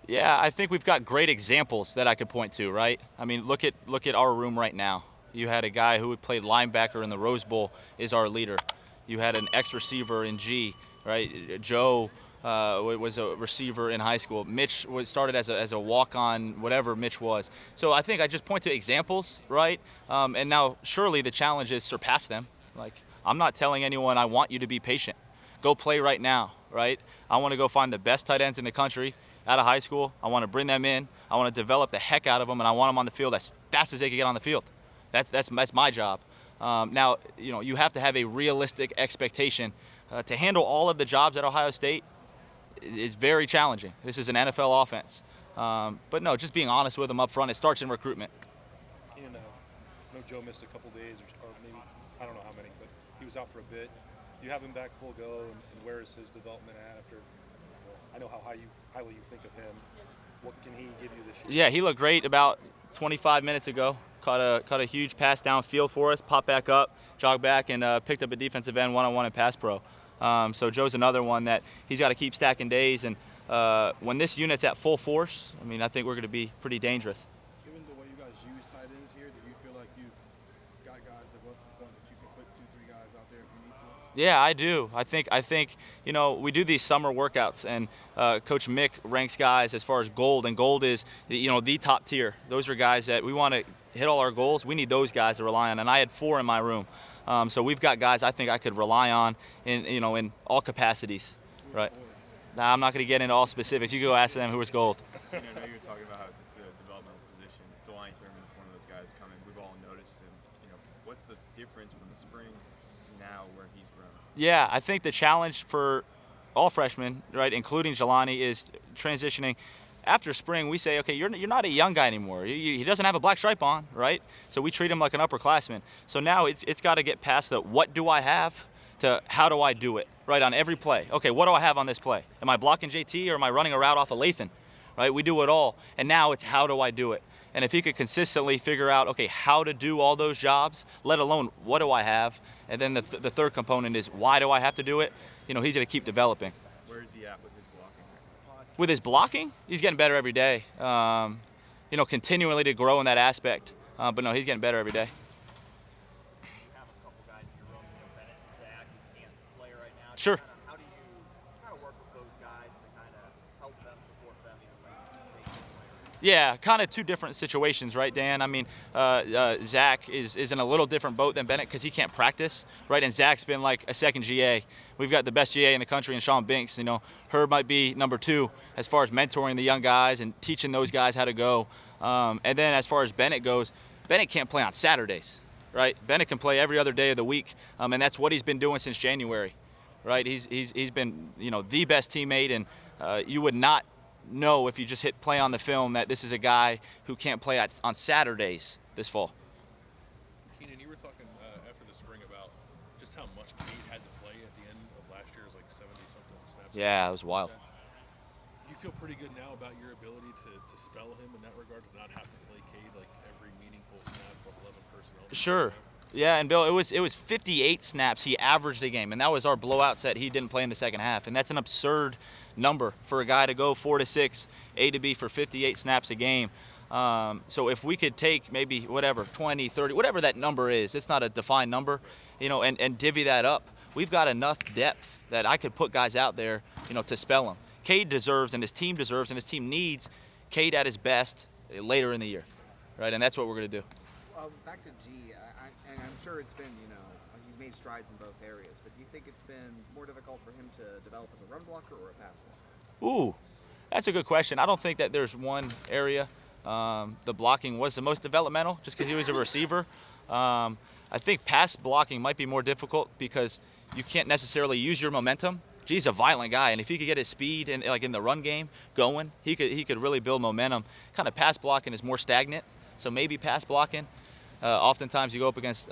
Yeah, I think we've got great examples that I could point to, right? I mean, look at our room right now. You had a guy who played linebacker in the Rose Bowl is our leader. You had an ex receiver in G, right? Joe was a receiver in high school. Mitch was started as a walk on, whatever Mitch was. So I think I just point to examples, right? And now surely the challenge is surpass them. Like I'm not telling anyone I want you to be patient. Go play right now, right? I want to go find the best tight ends in the country out of high school. I want to bring them in. I want to develop the heck out of them, and I want them on the field as fast as they can get on the field. That's my job. Now, you have to have a realistic expectation to handle all of the jobs at Ohio State is very challenging. This is an NFL offense. But no, just being honest with them up front, it starts in recruitment. Keenan, I know Joe missed a couple days, or maybe, I don't know how many, but he was out for a bit. You have him back full go, and where is his development at after? I know how highly you think of him. What can he give you this year? Yeah, he looked great about 25 minutes ago. Caught a huge pass downfield for us, popped back up, jogged back, and picked up a defensive end one-on-one in pass pro. So Joe's another one that he's got to keep stacking days. And when this unit's at full force, I mean, I think we're going to be pretty dangerous. Given the way you guys use tight ends here, do you feel like you've got guys developed to the point that you can put 2, 3 guys out there if you need to? Yeah, I do. I think we do these summer workouts, and Coach Mick ranks guys as far as gold, and gold is the top tier. Those are guys that we want to hit all our goals. We need those guys to rely on, and I had 4 in my room. So we've got guys I think I could rely on in all capacities, right? Now, I'm not going to get into all specifics. You go ask them who was gold. I know you're talking about how this is a developmental position. Jelani Thurman is one of those guys coming. We've all noticed him. What's the difference from the spring to now where he's grown? Yeah, I think the challenge for all freshmen, right, including Jelani, is transitioning. After spring, we say, okay, you're not a young guy anymore. He doesn't have a black stripe on, right? So we treat him like an upperclassman. So now it's got to get past the what do I have to how do I do it, right, on every play. Okay, what do I have on this play? Am I blocking JT or am I running a route off of Lathan, right? We do it all. And now it's how do I do it? And if he could consistently figure out, okay, how to do all those jobs, let alone what do I have, and then the third component is why do I have to do it, he's going to keep developing. Where is he at with his blocking? With his blocking, he's getting better every day. Continually to grow in that aspect. But no, he's getting better every day. You have a couple guys in your room, Bennett and Zach, who can't play right now. Sure. How do you kind of work with those guys to kind of help them, support them, even when they can't play? Yeah, kind of two different situations, right, Dan? I mean, Zach is in a little different boat than Bennett because he can't practice, right? And Zach's been like a second GA. We've got the best GA in the country in Sean Binks. Herb might be number 2 as far as mentoring the young guys and teaching those guys how to go. And then as far as Bennett goes, Bennett can't play on Saturdays, right? Bennett can play every other day of the week, and that's what he's been doing since January, right? He's been the best teammate, and you would not know if you just hit play on the film that this is a guy who can't play on Saturdays this fall. Keenan, you were talking after the spring about just how much Cade had to play at the end of last year. It was like 70-something snaps. Yeah, it was wild. You feel pretty good now about your ability to spell him in that regard, to not have to play Cade like every meaningful snap of 11 personnel? Sure. Yeah, and Bill, it was 58 snaps he averaged a game, and that was our blowout set. He didn't play in the second half, and that's an absurd number for a guy to go 4 to 6, A to B for 58 snaps a game. So if we could take maybe 20, 30, whatever that number is, it's not a defined number, and divvy that up, we've got enough depth that I could put guys out there, to spell them. Cade deserves, and his team deserves, and his team needs Cade at his best later in the year, right? And that's what we're going to do. Back to G, and I'm sure it's been, he's made strides in both areas, but do you think it's been more difficult for him to develop as a run blocker or a pass blocker? Ooh, that's a good question. I don't think that there's one area. The blocking was the most developmental just because he was a receiver. I think pass blocking might be more difficult because you can't necessarily use your momentum. G's a violent guy, and if he could get his speed and like in the run game going, he could really build momentum. Kind of pass blocking is more stagnant, so maybe pass blocking. Oftentimes you go up against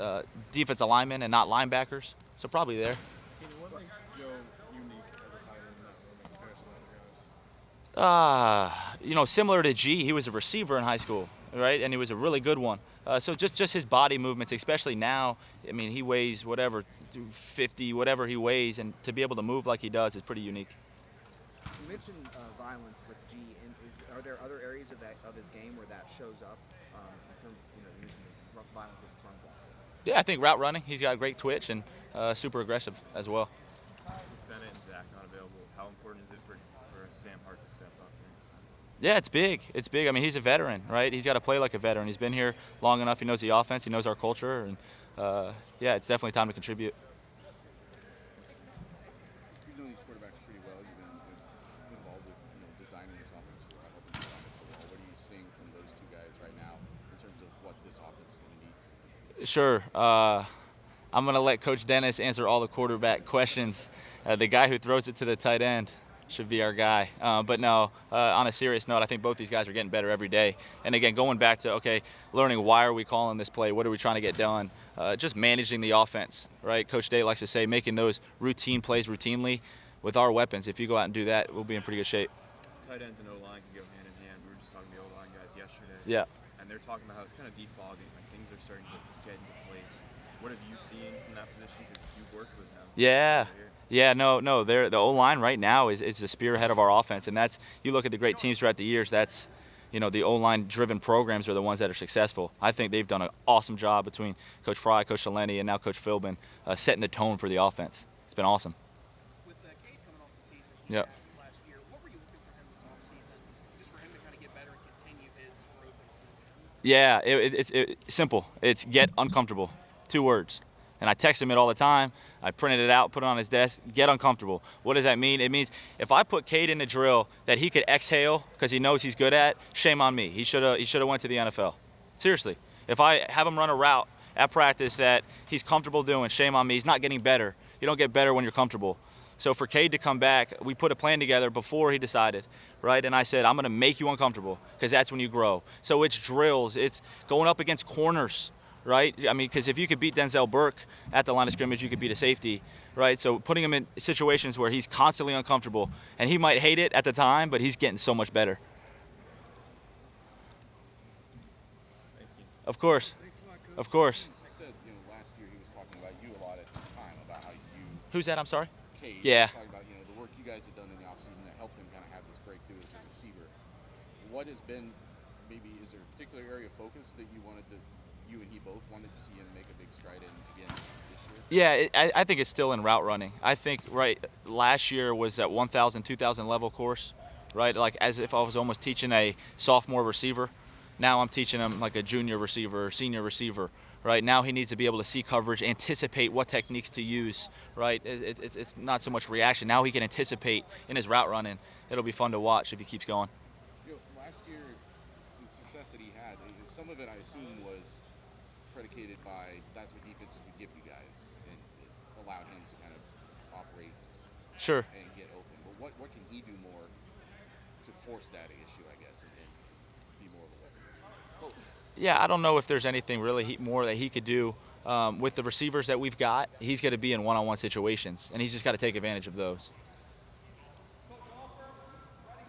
defensive linemen and not linebackers, so probably there. What makes Joe unique as a tight end in that room in comparison to other guys? Similar to G, he was a receiver in high school, right? And he was a really good one. So just his body movements, especially now, I mean, he weighs 50, whatever he weighs, and to be able to move like he does is pretty unique. You mentioned violence with G, and Are there other areas of his game where that shows up in terms, using rough violence with his run block? Yeah, I think route running. He's got great twitch and super aggressive as well. With Bennett and Zach not available, how important is it for Sam Hart to step up during this time? Yeah, it's big. It's big. I mean, he's a veteran, right? He's got to play like a veteran. He's been here long enough. He knows the offense. He knows our culture. And, yeah, it's definitely time to contribute. You know these quarterbacks pretty well. You've been involved with designing this offense for helping design it for well. What are you seeing from those two guys right now in terms of what this offense is going to need? Sure. I'm going to let Coach Dennis answer all the quarterback questions. The guy who throws it to the tight end should be our guy. But no, on a serious note, I think both these guys are getting better every day. And again, going back to, learning why are we calling this play? What are we trying to get done? Just managing the offense, right? Coach Day likes to say making those routine plays routinely with our weapons. If you go out and do that, we'll be in pretty good shape. Tight ends and O-line can go hand in hand. We were just talking to the O-line guys yesterday. Yeah. And they're talking about how it's kind of defogging. Like things are starting to get into place. What have you seen from that position? Because you've worked with them. Yeah. Yeah, no, the O-line right now is the spearhead of our offense, and that's, you look at the great teams throughout the years, that's, the O-line driven programs are the ones that are successful. I think they've done an awesome job between Coach Fry, Coach Shaleni, and now Coach Philbin, setting the tone for the offense. It's been awesome. With Cade coming off the season Yep. last year, what were you looking for him this offseason, just for him to kind of get better and continue his growth in the season? Yeah, it's simple. It's get uncomfortable. 2 words. And I text him it all the time. I printed it out, put it on his desk. Get uncomfortable. What does that mean? It means if I put Cade in a drill that he could exhale because he knows he's good at, shame on me. He should have went to the NFL. Seriously. If I have him run a route at practice that he's comfortable doing, shame on me. He's not getting better. You don't get better when you're comfortable. So for Cade to come back, we put a plan together before he decided, right? And I said, I'm going to make you uncomfortable because that's when you grow. So it's drills. It's going up against corners. Right? I mean, because if you could beat Denzel Burke at the line of scrimmage, you could beat a safety, right? So putting him in situations where he's constantly uncomfortable, and he might hate it at the time, but he's getting so much better. Thanks, Keith. Of course. Of course. He said, last year he was talking about you a lot at this time, about how you, Who's that? I'm sorry? Cade, Yeah. talking about, the work you guys have done in the offseason that helped him kind of have this breakthrough as a receiver. What has been, maybe, is there a particular area of focus that you and he both wanted to see him make a big stride in again this year? Yeah, I think it's still in route running. I think, last year was that 1,000, 2,000 level course, right? Like as if I was almost teaching a sophomore receiver. Now I'm teaching him like a junior receiver, senior receiver, right? Now he needs to be able to see coverage, anticipate what techniques to use, right? It's not so much reaction. Now he can anticipate in his route running. It'll be fun to watch if he keeps going. Last year, the success that he had, some of it I assume was predicated by that's what defenses would give you guys, and it allowed him to kind of operate Sure. and get open. But what can he do more to force that issue, I guess, and be more of a weapon? Yeah, I don't know if there's anything really more that he could do with the receivers that we've got. He's going to be in one-on-one situations, and he's just got to take advantage of those.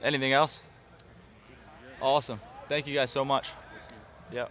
Anything else? Awesome. Thank you guys so much. Yep.